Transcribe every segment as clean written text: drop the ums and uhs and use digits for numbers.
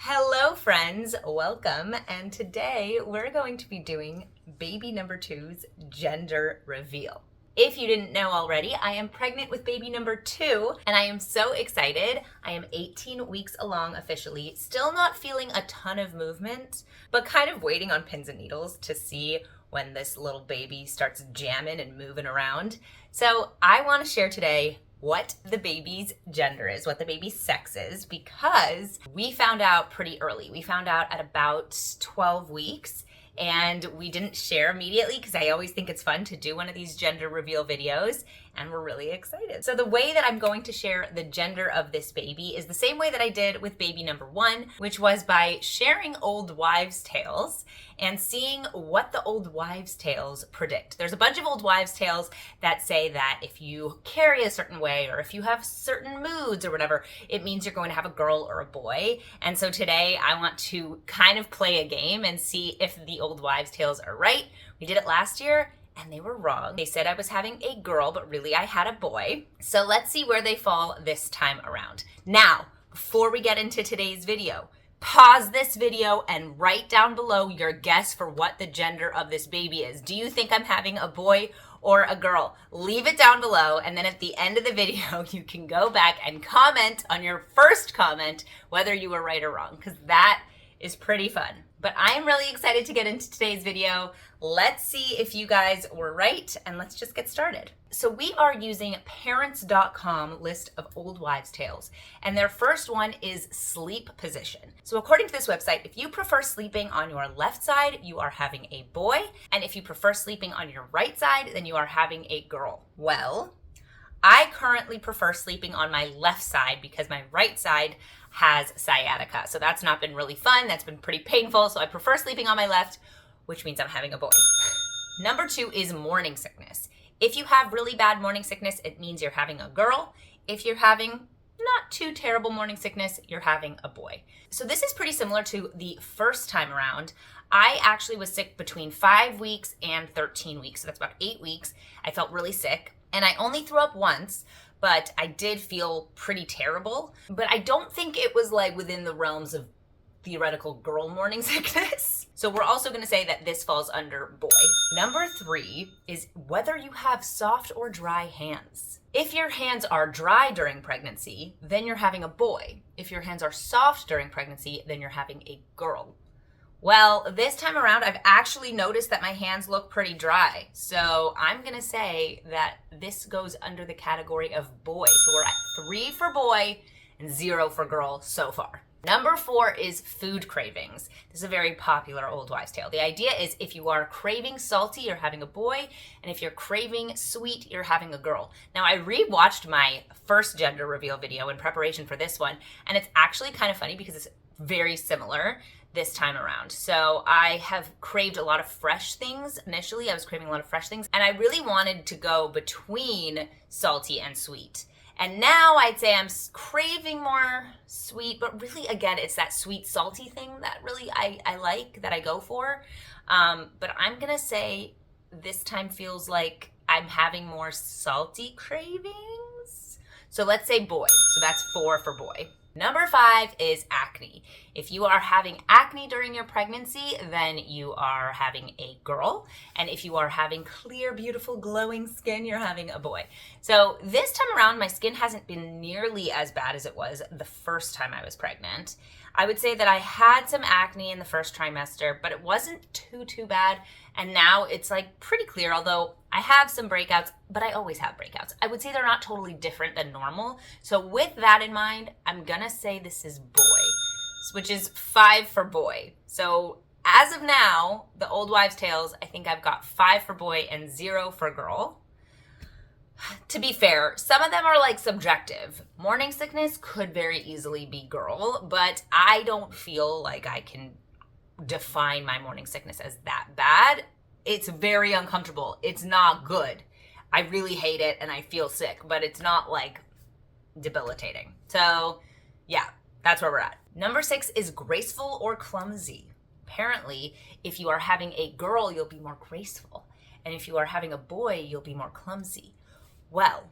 Hello, friends. Welcome. And today we're going to be doing baby number two's gender reveal. If you didn't know already, I am pregnant with baby number 2, and I am so excited. I am 18 weeks along officially, still not feeling a ton of movement, but kind of waiting on pins and needles to see when this little baby starts jamming and moving around. So I want to share today what the baby's gender is, what the baby's sex is, because we found out pretty early. We found out at about 12 weeks, and we didn't share immediately because I always think it's fun to do one of these gender reveal videos, and we're really excited. So the way that I'm going to share the gender of this baby is the same way that I did with baby number 1, which was by sharing old wives' tales and seeing what the old wives' tales predict. There's a bunch of old wives' tales that say that if you carry a certain way or if you have certain moods or whatever, it means you're going to have a girl or a boy. And so today I want to kind of play a game and see if the old wives' tales are right. We did it last year and they were wrong. They said I was having a girl, but really I had a boy. So let's see where they fall this time around. Now, before we get into today's video, pause this video and write down below your guess for what the gender of this baby is. Do you think I'm having a boy or a girl? Leave it down below, and then at the end of the video, you can go back and comment on your first comment whether you were right or wrong, because that is pretty fun. But I'm really excited to get into today's video. Let's see if you guys were right, and let's just get started. So we are using parents.com list of old wives' tales, and their first one is sleep position. So according to this website, if you prefer sleeping on your left side, you are having a boy, and if you prefer sleeping on your right side, then you are having a girl. Well, I currently prefer sleeping on my left side because my right side has sciatica. So that's not been really fun. That's been pretty painful. So I prefer sleeping on my left, which means I'm having a boy. Number 2 is morning sickness. If you have really bad morning sickness, it means you're having a girl. If you're having not too terrible morning sickness, you're having a boy. So this is pretty similar to the first time around. I actually was sick between 5 weeks and 13 weeks. So that's about 8 weeks. I felt really sick. And I only threw up once, but I did feel pretty terrible. But I don't think it was like within the realms of theoretical girl morning sickness. So we're also going to say that this falls under boy. Number 3 is whether you have soft or dry hands. If your hands are dry during pregnancy, then you're having a boy. If your hands are soft during pregnancy, then you're having a girl. Well, this time around, I've actually noticed that my hands look pretty dry. So I'm going to say that this goes under the category of boy. So we're at 3 for boy and 0 for girl so far. Number 4 is food cravings. This is a very popular old wives' tale. The idea is if you are craving salty, you're having a boy, and if you're craving sweet, you're having a girl. Now, I rewatched my first gender reveal video in preparation for this one, and it's actually kind of funny because it's very similar this time around. So I have craved a lot of fresh things. Initially, I was craving a lot of fresh things, and I really wanted to go between salty and sweet. And now I'd say I'm craving more sweet, but really, again, it's that sweet salty thing that really I like, that I go for. But I'm gonna say this time feels like I'm having more salty cravings. So let's say boy. So that's 4 for boy. Number 5 is acne. If you are having acne during your pregnancy, then you are having a girl. And if you are having clear, beautiful, glowing skin, you're having a boy. So this time around, my skin hasn't been nearly as bad as it was the first time I was pregnant. I would say that I had some acne in the first trimester, but it wasn't too bad. And now it's like pretty clear, although I have some breakouts, but I always have breakouts. I would say they're not totally different than normal. So with that in mind, I'm gonna say this is boy, which is 5 for boy. So as of now, the old wives' tales, I think I've got 5 for boy and 0 for girl. To be fair, some of them are like subjective. Morning sickness could very easily be girl, but I don't feel like I can define my morning sickness as that bad. It's very uncomfortable. It's not good. I really hate it and I feel sick, but it's not like debilitating. So yeah, that's where we're at. Number 6 is graceful or clumsy. Apparently, if you are having a girl, you'll be more graceful. And if you are having a boy, you'll be more clumsy. Well,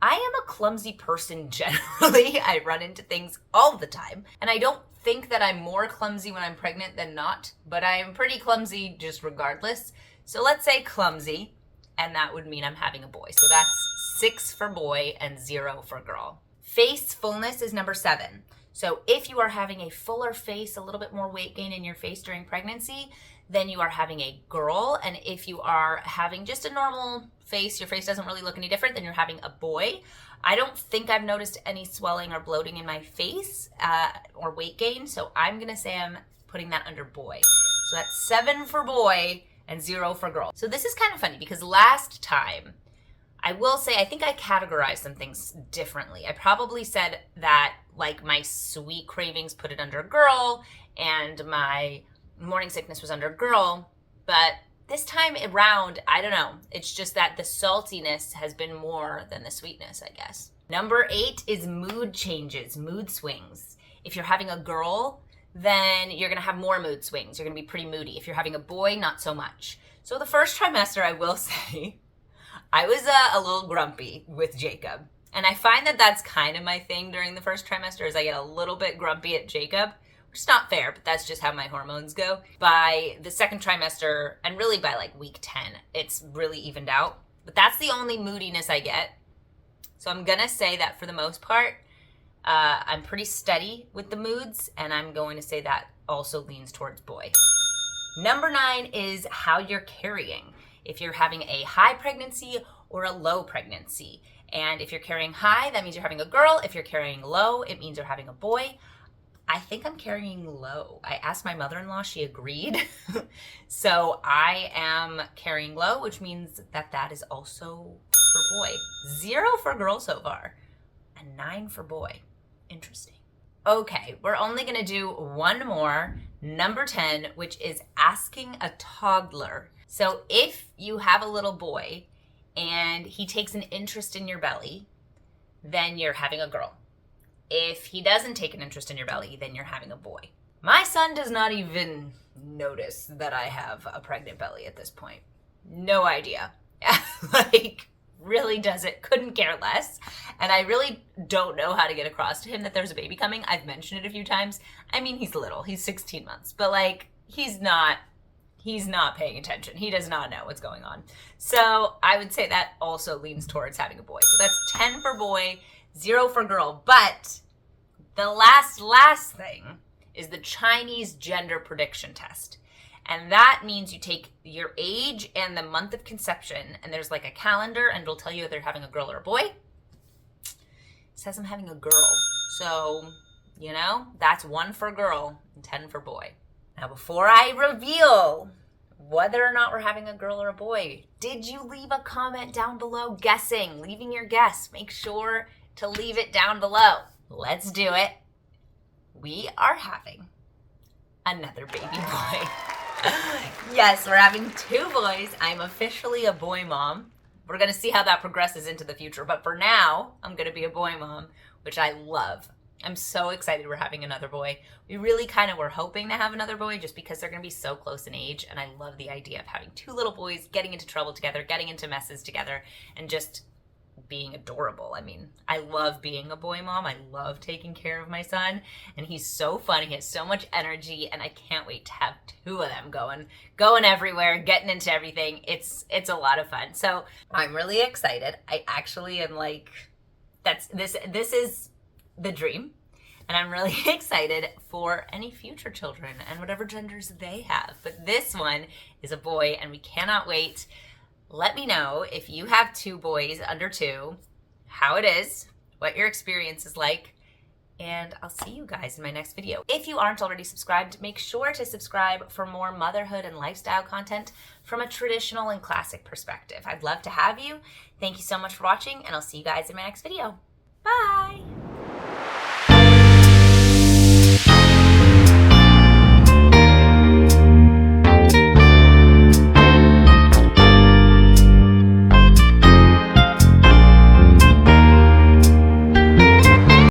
I am a clumsy person generally. I run into things all the time. And I don't think that I'm more clumsy when I'm pregnant than not, but I'm pretty clumsy just regardless. So let's say clumsy, and that would mean I'm having a boy. So that's 6 for boy and 0 for girl. Face fullness is number 7. So if you are having a fuller face, a little bit more weight gain in your face during pregnancy, then you are having a girl. And if you are having just a normal face, your face doesn't really look any different, then you're having a boy. I don't think I've noticed any swelling or bloating in my face or weight gain. So I'm going to say I'm putting that under boy. So that's 7 for boy and 0 for girl. So this is kind of funny because last time, I will say, I think I categorized some things differently. I probably said that like my sweet cravings put it under girl and my morning sickness was under girl. But this time around, I don't know. It's just that the saltiness has been more than the sweetness, I guess. Number 8 is mood changes, mood swings. If you're having a girl, then you're going to have more mood swings. You're going to be pretty moody. If you're having a boy, not so much. So the first trimester, I will say, I was a little grumpy with Jacob. And I find that that's kind of my thing during the first trimester is I get a little bit grumpy at Jacob, which is not fair, but that's just how my hormones go. By the second trimester, and really by like week 10, it's really evened out. But that's the only moodiness I get. So I'm going to say that for the most part, I'm pretty steady with the moods, and I'm going to say that also leans towards boy. Number 9 is how you're carrying. If you're having a high pregnancy or a low pregnancy. And if you're carrying high, that means you're having a girl. If you're carrying low, it means you're having a boy. I think I'm carrying low. I asked my mother-in-law, she agreed. So I am carrying low, which means that that is also for boy. 0 for girl so far, and 9 for boy. Interesting. Okay, we're only gonna do one more, number 10, which is asking a toddler. So if you have a little boy and he takes an interest in your belly, then you're having a girl. If he doesn't take an interest in your belly, then you're having a boy. My son does not even notice that I have a pregnant belly at this point. No idea. Like, really doesn't, couldn't care less. And I really don't know how to get across to him that there's a baby coming. I've mentioned it a few times. I mean, he's little, he's 16 months, but like, he's not paying attention. He does not know what's going on. So I would say that also leans towards having a boy. So that's 10 for boy, 0 for girl. But the last thing is the Chinese gender prediction test. And that means you take your age and the month of conception, and there's like a calendar, and it'll tell you if they're having a girl or a boy. It says I'm having a girl. So, you know, that's 1 for girl and 10 for boy. Now, before I reveal whether or not we're having a girl or a boy, did you leave a comment down below guessing, leaving your guess? Make sure to leave it down below. Let's do it. We are having another baby boy. Yes, we're having 2 boys. I'm officially a boy mom. We're going to see how that progresses into the future. But for now, I'm going to be a boy mom, which I love. I'm so excited we're having another boy. We really kind of were hoping to have another boy just because they're going to be so close in age. And I love the idea of having 2 little boys getting into trouble together, getting into messes together, and just being adorable. I mean, I love being a boy mom. I love taking care of my son, and he's so fun. He has so much energy, and I can't wait to have 2 of them going everywhere, getting into everything. It's a lot of fun. So I'm really excited. I actually am like, this is the dream, and I'm really excited for any future children and whatever genders they have. But this one is a boy, and we cannot wait. Let me know if you have 2 boys under 2, how it is, what your experience is like, and I'll see you guys in my next video. If you aren't already subscribed, make sure to subscribe for more motherhood and lifestyle content from a traditional and classic perspective. I'd love to have you. Thank you so much for watching, and I'll see you guys in my next video. Bye!